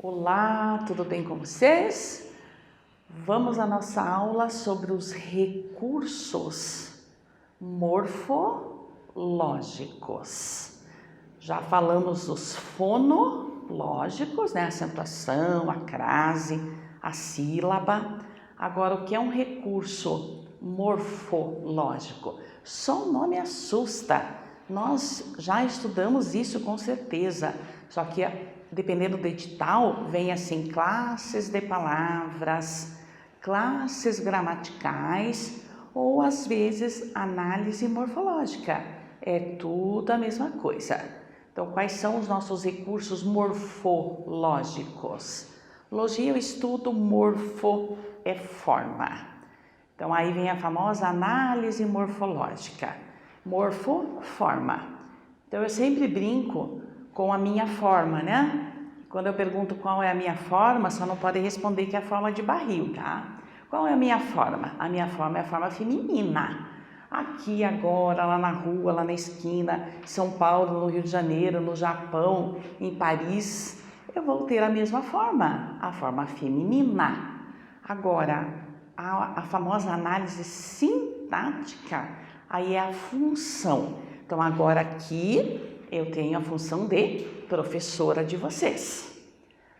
Olá, tudo bem com vocês? Vamos à nossa aula sobre os recursos morfológicos. Já falamos dos fonológicos, né? A acentuação, a crase, a sílaba. Agora, o que é um recurso morfológico? Só o nome assusta. Nós já estudamos isso com certeza, só que dependendo do edital, vem assim, classes de palavras, classes gramaticais ou às vezes análise morfológica. É tudo a mesma coisa. Então, quais são os nossos recursos morfológicos? Logia, eu estudo morfo é forma. Então, aí vem a famosa análise morfológica. Morfo, forma. Então, eu sempre brinco com a minha forma, né? Quando eu pergunto qual é a minha forma, só não pode responder que é a forma de barril, tá? Qual é a minha forma? A minha forma é a forma feminina. Aqui, agora, lá na rua, lá na esquina, em São Paulo, no Rio de Janeiro, no Japão, em Paris, eu vou ter a mesma forma, a forma feminina. Agora, a famosa análise sintática, aí é a função. Então, agora aqui eu tenho a função de professora de vocês.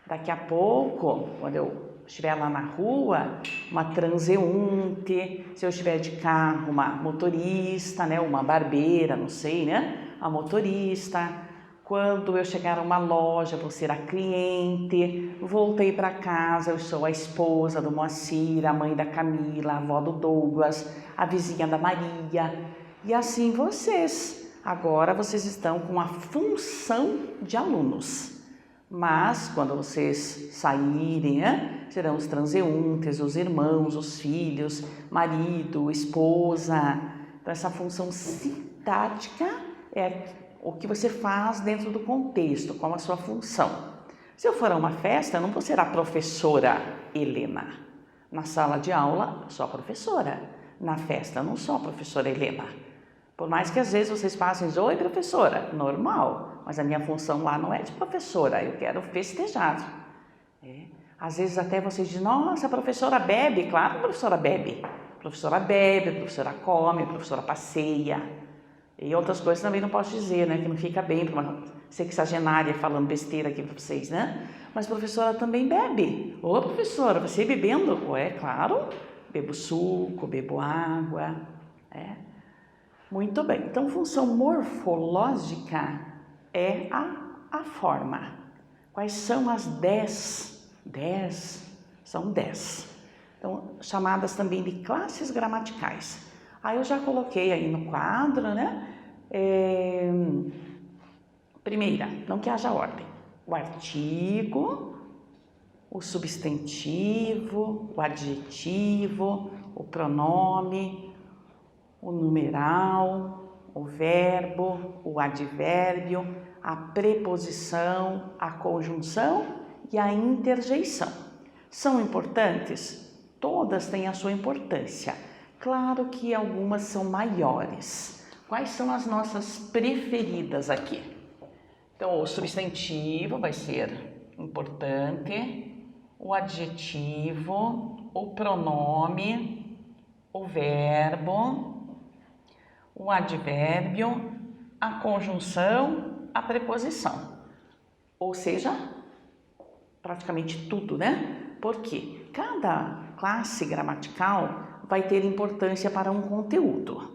Daqui a pouco, quando eu estiver lá na rua, uma transeunte, se eu estiver de carro, uma motorista, né, uma barbeira, não sei, né, a motorista. Quando eu chegar a uma loja, vou ser a cliente. Voltei para casa, eu sou a esposa do Moacir, a mãe da Camila, a avó do Douglas, a vizinha da Maria. E assim vocês. Agora vocês estão com a função de alunos. Mas quando vocês saírem, né, serão os transeuntes, os irmãos, os filhos, marido, esposa. Então essa função sintática é o que você faz dentro do contexto, qual a sua função. Se eu for a uma festa, eu não vou ser a professora Helena. Na sala de aula, eu sou a professora. Na festa, eu não sou a professora Helena. Por mais que às vezes vocês passem, oi professora, normal, mas a minha função lá não é de professora, eu quero festejar. Às vezes até vocês dizem, nossa, a professora bebe, claro que a professora bebe. A professora bebe, a professora come, a professora passeia. E outras coisas também não posso dizer, né, que não fica bem para uma sexagenária falando besteira aqui para vocês, né? Mas a professora também bebe. Ô professora, você bebendo? Ué, claro, bebo suco, bebo água, Muito bem, então função morfológica é a forma. Quais são as 10? 10, são 10. Então, chamadas também de classes gramaticais. Aí eu já coloquei aí no quadro, né? Primeira, não que haja ordem. O artigo, o substantivo, o adjetivo, o pronome, o numeral, o verbo, o advérbio, a preposição, a conjunção e a interjeição. São importantes? Todas têm a sua importância. Claro que algumas são maiores. Quais são as nossas preferidas aqui? Então, o substantivo vai ser importante, o adjetivo, o pronome, o verbo, o advérbio, a conjunção, a preposição. Ou seja, praticamente tudo, né? Porque cada classe gramatical vai ter importância para um conteúdo.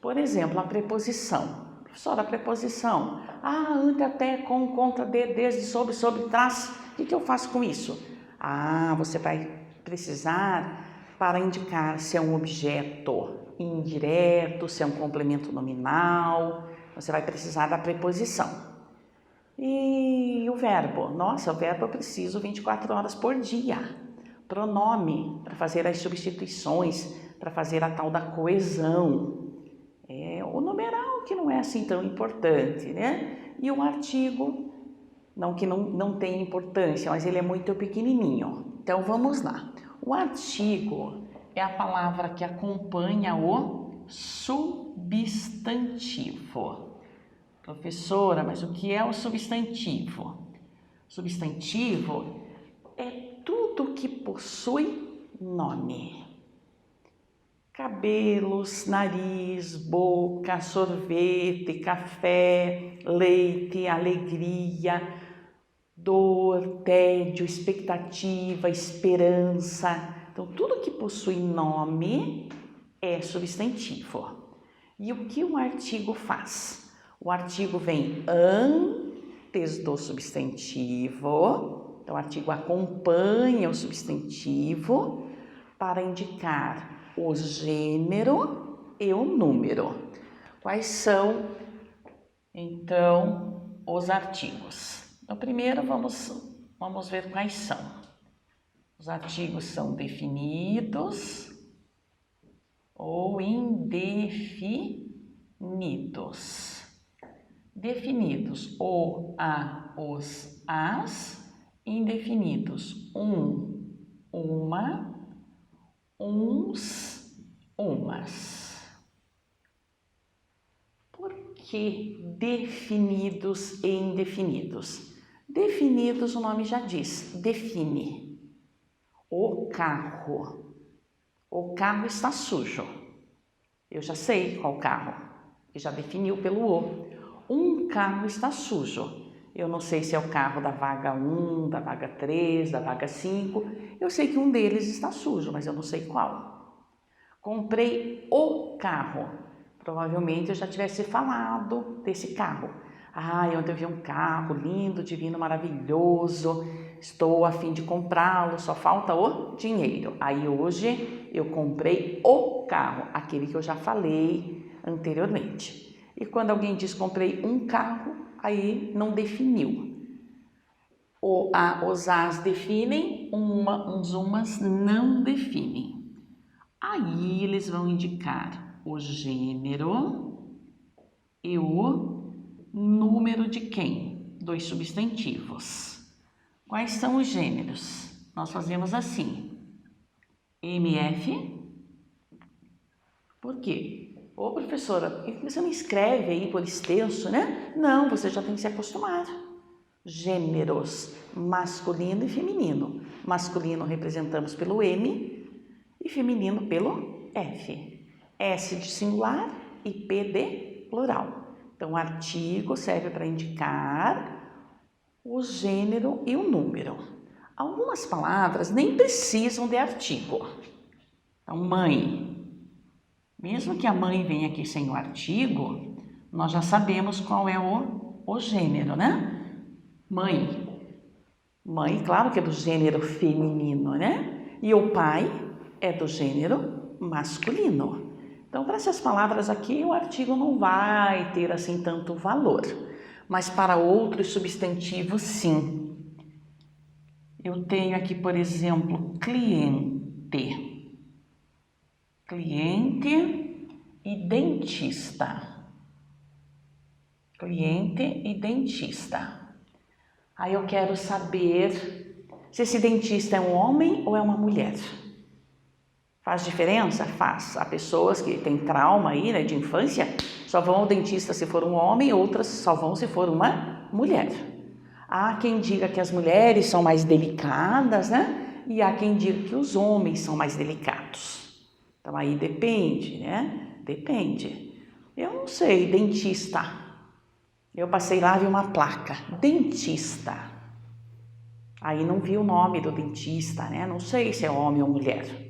Por exemplo, a preposição. Professora, a preposição. Ante, até, com, contra, de, desde, sobre, trás. O que eu faço com isso? Você vai precisar para indicar se é um objeto indireto, se é um complemento nominal, você vai precisar da preposição. E o verbo? Nossa, o verbo eu preciso 24 horas por dia. Pronome, para fazer as substituições, para fazer a tal da coesão. O numeral, que não é assim tão importante, né? E o artigo, não que não tenha importância, mas ele é muito pequenininho. Então, vamos lá. O artigo é a palavra que acompanha o substantivo. Professora, mas o que é o substantivo? Substantivo é tudo que possui nome. Cabelos, nariz, boca, sorvete, café, leite, alegria, dor, tédio, expectativa, esperança. Então, tudo que possui nome é substantivo. E o que um artigo faz? O artigo vem antes do substantivo, então o artigo acompanha o substantivo para indicar o gênero e o número. Quais são, então, os artigos? Então, primeiro vamos ver quais são. Os artigos são definidos ou indefinidos. Definidos, o, a, os, as. Indefinidos, uma, uns, umas. Por que definidos e indefinidos? Definidos, o nome já diz, define. O carro. O carro está sujo. Eu já sei qual carro, que já definiu pelo O. Um carro está sujo. Eu não sei se é o carro da vaga 1, da vaga 3, da vaga 5. Eu sei que um deles está sujo, mas eu não sei qual. Comprei o carro. Provavelmente eu já tivesse falado desse carro. Ontem eu vi um carro lindo, divino, maravilhoso. Estou a fim de comprá-lo, só falta o dinheiro. Aí hoje eu comprei o carro, aquele que eu já falei anteriormente. E quando alguém diz comprei um carro, aí não definiu. O, a, os, as definem, uns, umas não definem. Aí eles vão indicar o gênero e o número de quem? Dos substantivos. Quais são os gêneros? Nós fazemos assim. MF. Por quê? Ô, professora, por que você não escreve aí por extenso, né? Não, você já tem que se acostumar. Gêneros, masculino e feminino. Masculino representamos pelo M e feminino pelo F. S de singular e P de plural. Então, o artigo serve para indicar o gênero e o número. Algumas palavras nem precisam de artigo. Então, mãe. Mesmo que a mãe venha aqui sem o artigo, nós já sabemos qual é o gênero, né? Mãe. Mãe, claro que é do gênero feminino, né? E o pai é do gênero masculino. Então, para essas palavras aqui, o artigo não vai ter assim tanto valor. Mas para outros substantivos, sim. Eu tenho aqui, por exemplo, cliente. Cliente e dentista. Cliente e dentista. Aí eu quero saber se esse dentista é um homem ou é uma mulher. Faz diferença? Faz. Há pessoas que têm trauma aí, né, de infância, só vão ao dentista se for um homem, outras só vão se for uma mulher. Há quem diga que as mulheres são mais delicadas, né? E há quem diga que os homens são mais delicados. Então, aí depende, né? Depende. Eu não sei, dentista. Eu passei lá e vi uma placa, dentista. Aí não vi o nome do dentista, né? Não sei se é homem ou mulher.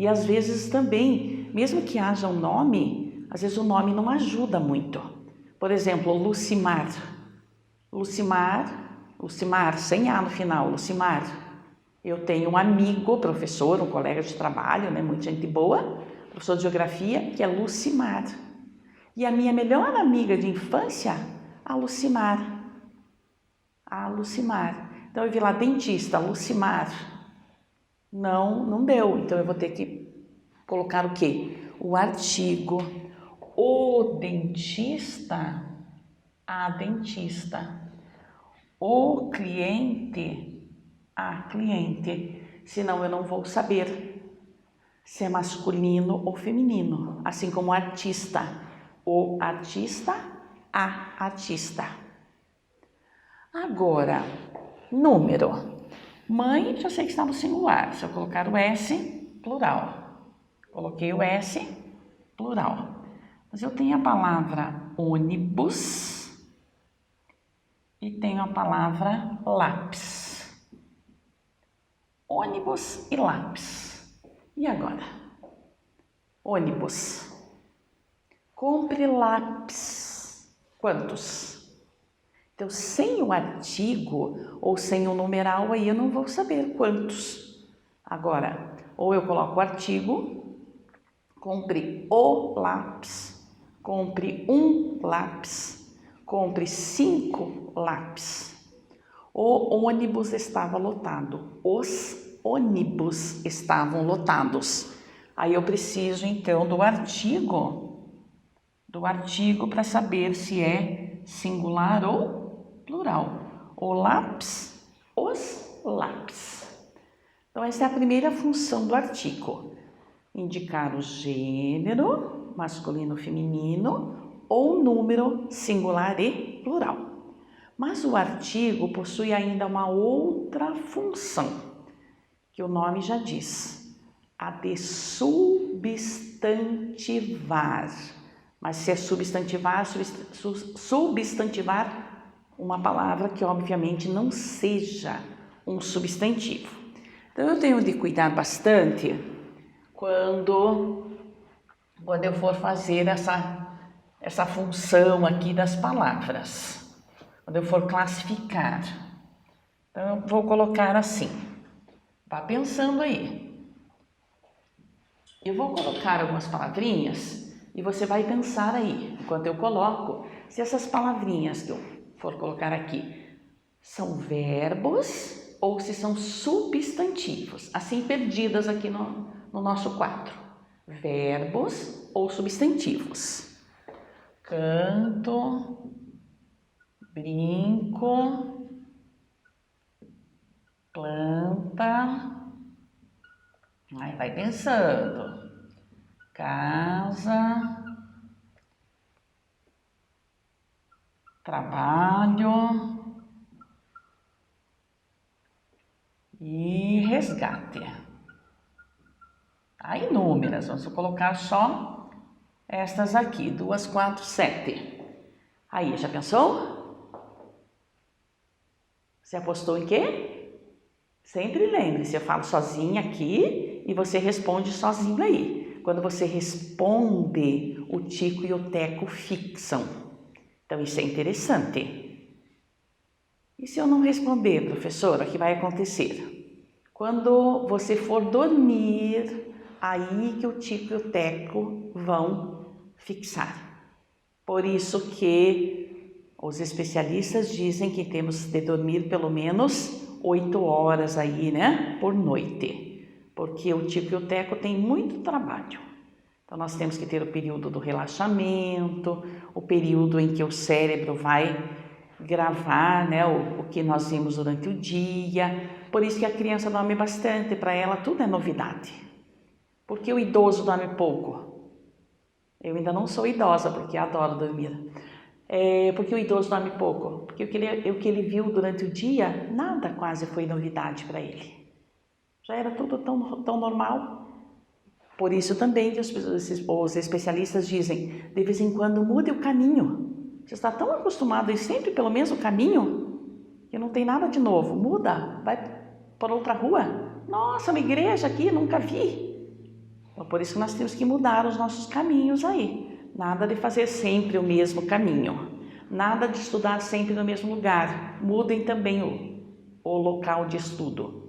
E às vezes também, mesmo que haja um nome, às vezes o nome não ajuda muito. Por exemplo, Lucimar. Lucimar, sem A no final, Lucimar. Eu tenho um amigo, professor, um colega de trabalho, né, muita gente boa, professor de geografia, que é Lucimar. E a minha melhor amiga de infância, a Lucimar. A Lucimar. Então eu vi lá, dentista, Lucimar. Não deu. Então eu vou ter que colocar o quê? O artigo. O dentista, a dentista. O cliente, a cliente, senão eu não vou saber se é masculino ou feminino, assim como artista, o artista, a artista. Agora, número. Mãe, já sei que está no singular. Se eu colocar o S, plural. Coloquei o S, plural. Mas eu tenho a palavra ônibus e tenho a palavra lápis. Ônibus e lápis. E agora? Ônibus. Compre lápis. Quantos? Então, sem o artigo ou sem o numeral, aí eu não vou saber quantos. Agora, ou eu coloco o artigo, compre o lápis, compre um lápis, compre 5 lápis. O ônibus estava lotado. Os ônibus estavam lotados. Aí eu preciso, então, do artigo para saber se é singular ou plural. O lápis, os lápis. Então, essa é a primeira função do artigo. Indicar o gênero, masculino, feminino, ou número singular e plural. Mas o artigo possui ainda uma outra função, que o nome já diz, a de substantivar. Mas se é substantivar uma palavra que obviamente não seja um substantivo. Então eu tenho de cuidar bastante quando eu for fazer essa função aqui das palavras, quando eu for classificar. Então eu vou colocar assim, vá pensando aí. Eu vou colocar algumas palavrinhas e você vai pensar aí, enquanto eu coloco, se essas palavrinhas que eu for colocar aqui são verbos ou se são substantivos, assim perdidas aqui no nosso quadro. Verbos ou substantivos. Canto, brinco, planta. Aí vai pensando. Casa, trabalho e resgate. Há inúmeras, vamos colocar só estas aqui, 2, 4, 7. Aí, já pensou? Você apostou em quê? Sempre lembre-se, eu falo sozinha aqui e você responde sozinho aí. Quando você responde, o tico e o teco fixam. Então, isso é interessante. E se eu não responder, professora, o que vai acontecer? Quando você for dormir, aí que o tico e o teco vão fixar. Por isso que os especialistas dizem que temos de dormir pelo menos 8 horas aí, né, por noite. Porque o tico e o teco tem muito trabalho. Então, nós temos que ter o período do relaxamento, o período em que o cérebro vai gravar, né, o que nós vimos durante o dia. Por isso que a criança dorme bastante, para ela tudo é novidade. Porque o idoso dorme pouco. Eu ainda não sou idosa, porque adoro dormir. Porque o idoso dorme pouco. Porque o que ele viu durante o dia, nada quase foi novidade para ele. Já era tudo tão normal. Por isso também que os especialistas dizem, de vez em quando mude o caminho. Você está tão acostumado a ir sempre pelo mesmo caminho, que não tem nada de novo. Muda, vai por outra rua. Nossa, uma igreja aqui, nunca vi. Então, por isso que nós temos que mudar os nossos caminhos aí. Nada de fazer sempre o mesmo caminho. Nada de estudar sempre no mesmo lugar. Mudem também o local de estudo.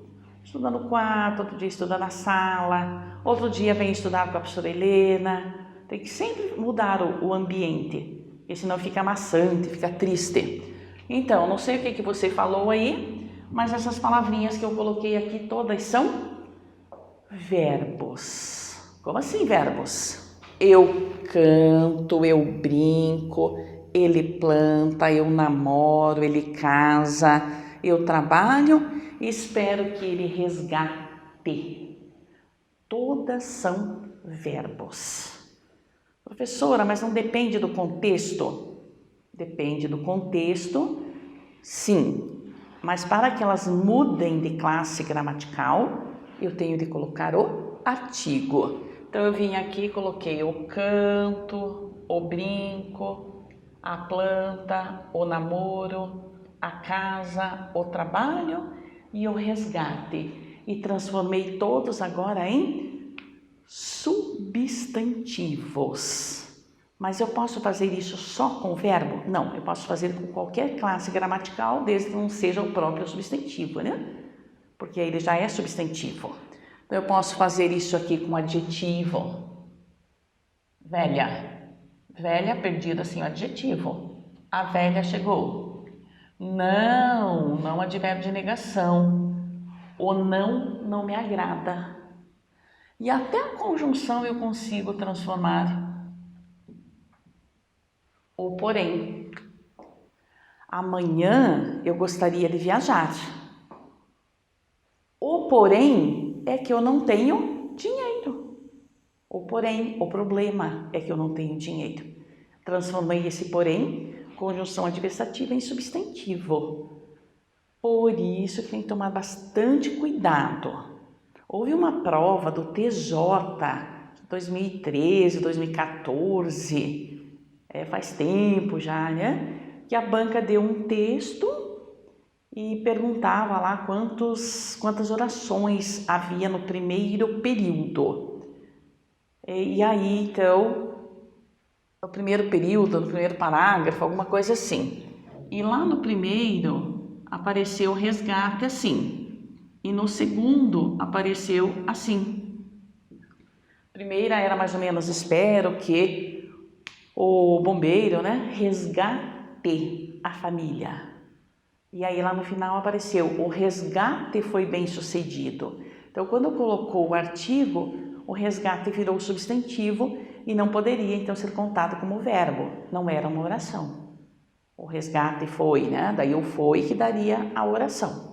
Estuda no quarto, outro dia estuda na sala, outro dia vem estudar com a professora Helena. Tem que sempre mudar o ambiente, porque senão fica maçante, fica triste. Então, não sei o que você falou aí, mas essas palavrinhas que eu coloquei aqui todas são verbos. Como assim verbos? Eu canto, eu brinco, ele planta, eu namoro, ele casa, eu trabalho e espero que ele resgate. Todas são verbos. Professora, mas não depende do contexto? Depende do contexto, sim. Mas para que elas mudem de classe gramatical, eu tenho de colocar o artigo. Então eu vim aqui, coloquei o canto, o brinco, a planta, o namoro, a casa, o trabalho e o resgate. E transformei todos agora em substantivos. Mas eu posso fazer isso só com o verbo? Não, eu posso fazer com qualquer classe gramatical, desde que não seja o próprio substantivo, né? Porque ele já é substantivo. Então eu posso fazer isso aqui com adjetivo. Velha. Velha, perdida sem o adjetivo. A velha chegou. Não, não advérbio de negação. O não me agrada. E até a conjunção eu consigo transformar. O porém. Amanhã eu gostaria de viajar. O porém é que eu não tenho dinheiro. O porém, o problema é que eu não tenho dinheiro. Transformei esse porém, conjunção adversativa, em substantivo. Por isso que tem que tomar bastante cuidado. Houve uma prova do TJ, 2013, 2014, faz tempo já, né? Que a banca deu um texto e perguntava lá quantas orações havia no primeiro período. E aí, então, no primeiro período, no primeiro parágrafo, alguma coisa assim. E lá no primeiro apareceu resgate assim. E no segundo apareceu assim. A primeira era mais ou menos, espero que o bombeiro, né, resgate a família. E aí lá no final apareceu, o resgate foi bem sucedido. Então quando colocou o artigo, o resgate virou substantivo e não poderia então ser contado como verbo, não era uma oração. O resgate foi, né, daí o foi que daria a oração.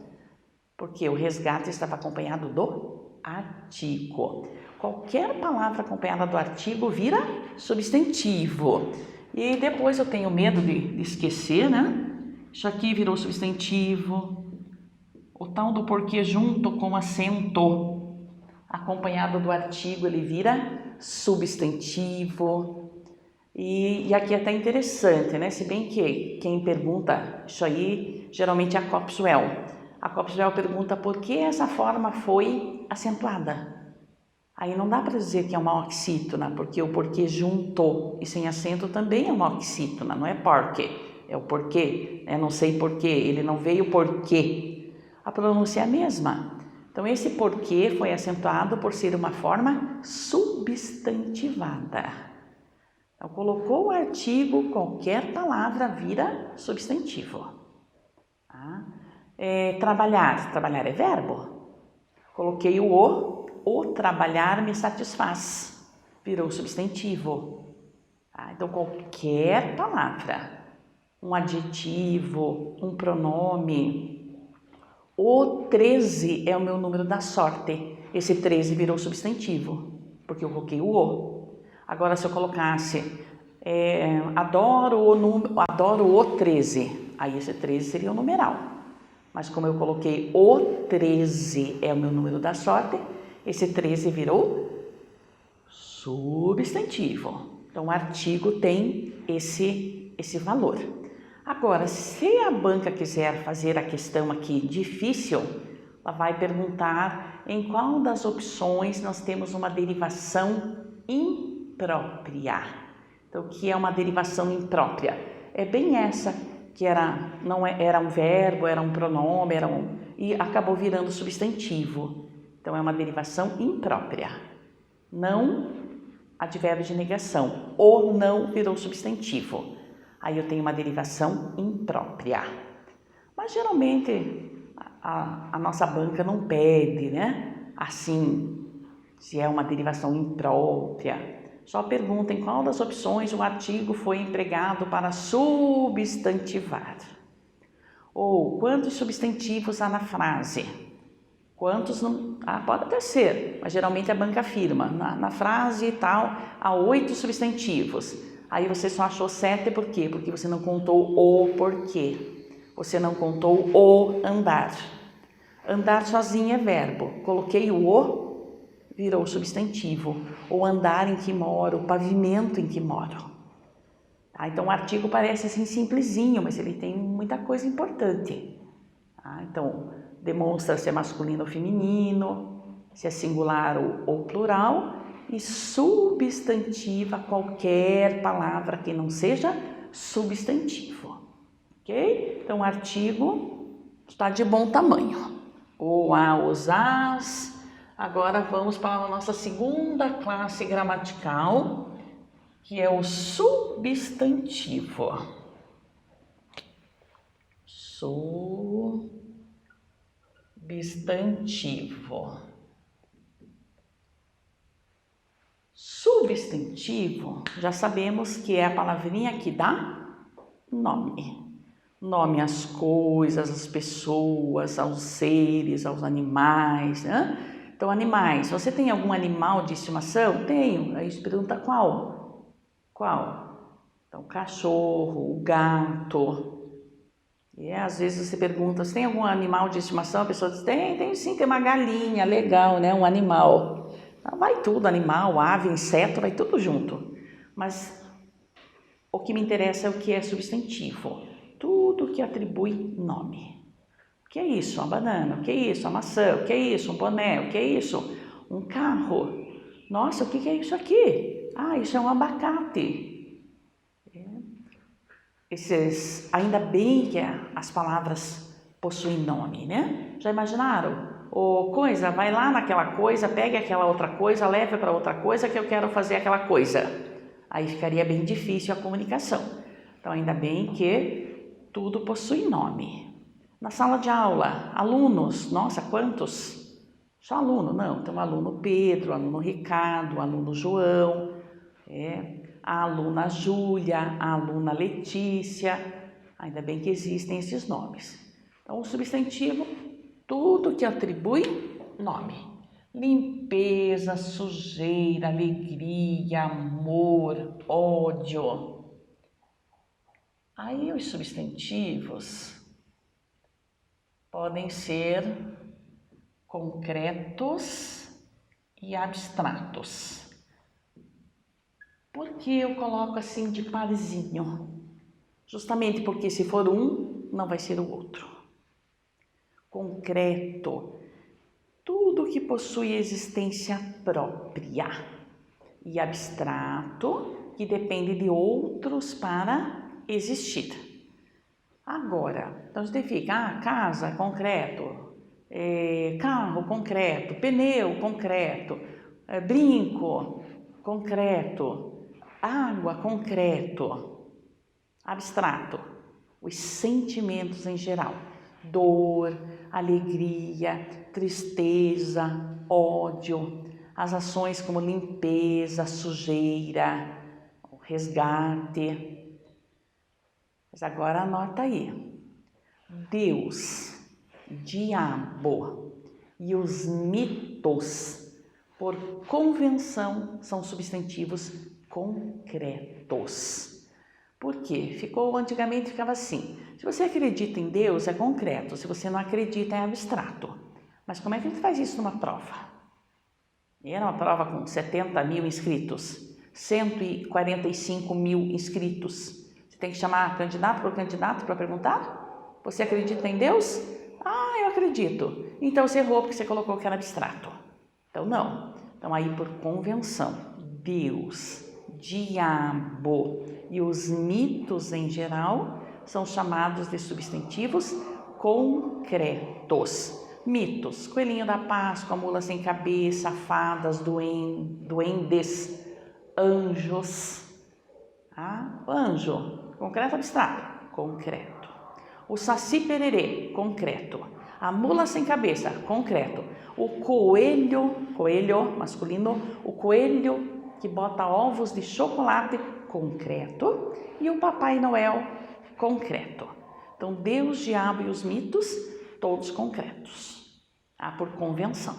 Porque o resgate estava acompanhado do artigo. Qualquer palavra acompanhada do artigo vira substantivo. E depois eu tenho medo de esquecer, né? Isso aqui virou substantivo. O tal do porquê junto com acento, acompanhado do artigo, ele vira substantivo. E aqui é até interessante, né? Se bem que quem pergunta isso aí, geralmente é a Copswell. A Copswell pergunta por que essa forma foi acentuada. Aí não dá para dizer que é uma oxítona, porque o porquê juntou e sem acento também é uma oxítona, não é porque, é o porquê, não sei porquê, ele não veio porquê. A pronúncia é a mesma. Então esse porquê foi acentuado por ser uma forma substantivada. Então colocou o artigo, qualquer palavra vira substantivo. Trabalhar é verbo. Coloquei o trabalhar me satisfaz, virou substantivo. Então qualquer palavra, um adjetivo, um pronome. O 13 é o meu número da sorte, esse 13 virou substantivo, porque eu coloquei o o. Agora se eu colocasse adoro o 13, aí esse 13 seria o numeral. Mas como eu coloquei o 13 é o meu número da sorte, esse 13 virou substantivo. Então, o artigo tem esse valor. Agora, se a banca quiser fazer a questão aqui difícil, ela vai perguntar em qual das opções nós temos uma derivação imprópria. Então, o que é uma derivação imprópria? É bem essa que era um verbo, era um pronome, e acabou virando substantivo. Então, é uma derivação imprópria. Não advérbio de negação. O não virou substantivo. Aí eu tenho uma derivação imprópria. Mas, geralmente, a nossa banca não pede, né? Assim, se é uma derivação imprópria. Só pergunta em qual das opções o artigo foi empregado para substantivar. Ou quantos substantivos há na frase? Quantos não... pode até ser, mas geralmente a banca afirma. Na frase e tal, há 8 substantivos. Aí você só achou 7 por quê? Porque você não contou o porquê. Você não contou o andar. Andar sozinho é verbo. Coloquei o, virou substantivo. O andar em que moro, o pavimento em que moro. Tá? Então o artigo parece assim simplesinho, mas ele tem muita coisa importante. Tá? Então demonstra se é masculino ou feminino, se é singular ou plural, e substantiva qualquer palavra que não seja substantivo. Ok? Então o artigo está de bom tamanho. O, a, os, as. Agora vamos para a nossa segunda classe gramatical, que é o substantivo. Substantivo. Substantivo, já sabemos que é a palavrinha que dá nome. Nome às coisas, às pessoas, aos seres, aos animais, né? Então, animais. Você tem algum animal de estimação? Tenho. Aí você pergunta qual? Qual? Então, cachorro, o gato. E às vezes você pergunta, você tem algum animal de estimação? A pessoa diz, tem sim, tem uma galinha, legal, né? Um animal. Então, vai tudo, animal, ave, inseto, vai tudo junto. Mas o que me interessa é o que é substantivo. Tudo que atribui nome. O que é isso? Uma banana. O que é isso? Uma maçã. O que é isso? Um boné. O que é isso? Um carro. Nossa, o que é isso aqui? Ah, isso é um abacate. Ainda bem que as palavras possuem nome, né? Já imaginaram? Ou coisa, vai lá naquela coisa, pegue aquela outra coisa, leve para outra coisa que eu quero fazer aquela coisa. Aí ficaria bem difícil a comunicação. Então, ainda bem que tudo possui nome. Na sala de aula, alunos, nossa, quantos? Só aluno? Não, tem o aluno Pedro, aluno Ricardo, aluno João, a aluna Júlia, a aluna Letícia, ainda bem que existem esses nomes. Então, o substantivo, tudo que atribui nome. Limpeza, sujeira, alegria, amor, ódio. Aí os substantivos podem ser concretos e abstratos. Por que eu coloco assim de parzinho? Justamente porque se for um, não vai ser o outro. Concreto, tudo que possui existência própria. E abstrato, que depende de outros para existir. Agora, então você fica, casa, concreto, carro, concreto, pneu, concreto, brinco, concreto, água, concreto, abstrato, os sentimentos em geral, dor, alegria, tristeza, ódio, as ações como limpeza, sujeira, resgate. Mas agora anota aí, Deus, diabo e os mitos, por convenção, são substantivos concretos. Por quê? Antigamente ficava assim, se você acredita em Deus é concreto, se você não acredita é abstrato. Mas como é que a gente faz isso numa prova? Era uma prova com 70 mil inscritos, 145 mil inscritos. Você tem que chamar candidato por candidato para perguntar? Você acredita em Deus? Ah, eu acredito. Então você errou porque você colocou que era abstrato. Então não. Então aí por convenção, Deus, diabo e os mitos em geral são chamados de substantivos concretos. Mitos, coelhinho da Páscoa, mula sem cabeça, fadas, duendes, anjos. Anjo, concreto ou abstrato? Concreto. O saci pererê, concreto. A mula sem cabeça, concreto. O coelho masculino, o coelho que bota ovos de chocolate, concreto. E o Papai Noel, concreto. Então, Deus, diabo e os mitos, todos concretos. Por convenção.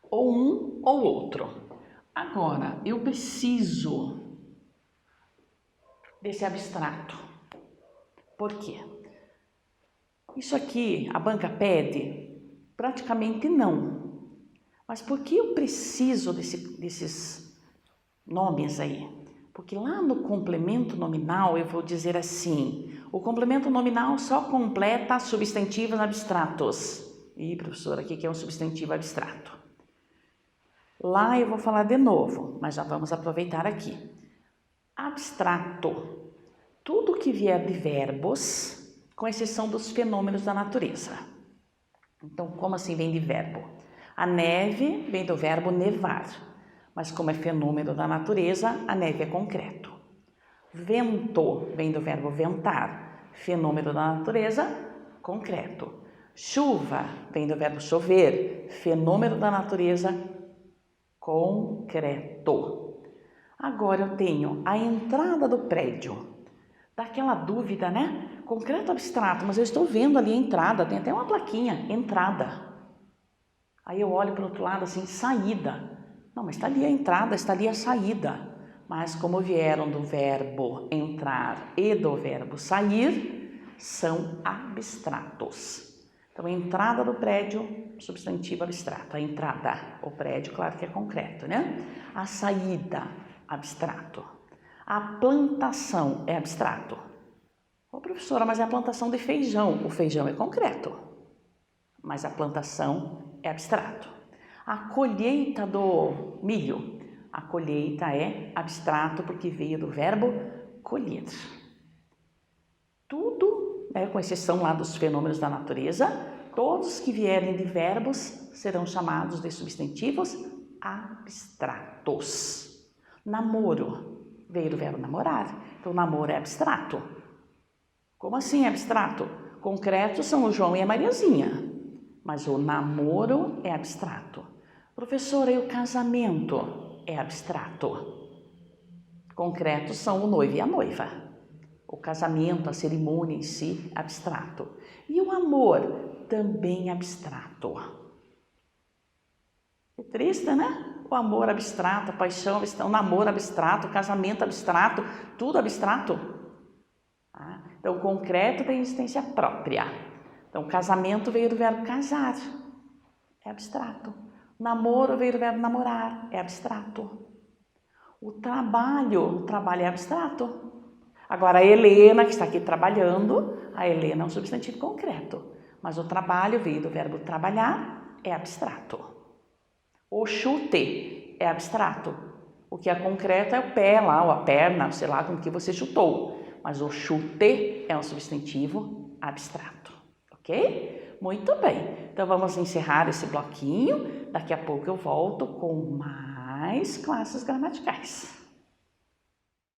Ou um ou outro. Agora, eu preciso desse abstrato. Por quê? Isso aqui, a banca pede? Praticamente não. Mas por que eu preciso desses nomes aí? Porque lá no complemento nominal eu vou dizer assim, o complemento nominal só completa substantivos abstratos. Ih, professora, o que é um substantivo abstrato? Lá eu vou falar de novo, mas já vamos aproveitar aqui. Abstrato, tudo que vier de verbos, com exceção dos fenômenos da natureza. Então, como assim vem de verbo? A neve vem do verbo nevar, mas como é fenômeno da natureza, a neve é concreto. Vento vem do verbo ventar, fenômeno da natureza, concreto. Chuva vem do verbo chover, fenômeno da natureza, concreto. Agora eu tenho a entrada do prédio. Dá aquela dúvida, né? Concreto abstrato, mas eu estou vendo ali a entrada, tem até uma plaquinha, entrada. Aí eu olho para o outro lado assim, saída. Não, mas está ali a entrada, está ali a saída. Mas como vieram do verbo entrar e do verbo sair, são abstratos. Então, a entrada do prédio, substantivo abstrato. A entrada, o prédio, claro que é concreto, né? A saída, abstrato. A plantação é abstrato. Ô, professora, mas é a plantação de feijão. O feijão é concreto, mas a plantação é abstrato. A colheita do milho. A colheita é abstrato porque veio do verbo colher. Tudo, né, com exceção lá dos fenômenos da natureza, todos que vierem de verbos serão chamados de substantivos abstratos. Namoro veio do verbo namorar, então namoro é abstrato. Como assim é abstrato? Concretos são o João e a Mariazinha, mas o namoro é abstrato. Professora, e o casamento é abstrato. Concretos são o noivo e a noiva. O casamento, a cerimônia em si, abstrato. E o amor, também abstrato. É triste, né? O amor abstrato, a paixão abstrato, o namoro abstrato, o casamento abstrato, tudo abstrato. Então, o concreto tem existência própria. Então, o casamento veio do verbo casar, é abstrato. O namoro veio do verbo namorar, é abstrato. O trabalho é abstrato. Agora, a Helena, que está aqui trabalhando, a Helena é um substantivo concreto. Mas o trabalho veio do verbo trabalhar, é abstrato. O chute é abstrato. O que é concreto é o pé lá, ou a perna, sei lá, com que você chutou. Mas o chute é um substantivo abstrato, ok? Muito bem. Então, vamos encerrar esse bloquinho. Daqui a pouco eu volto com mais classes gramaticais.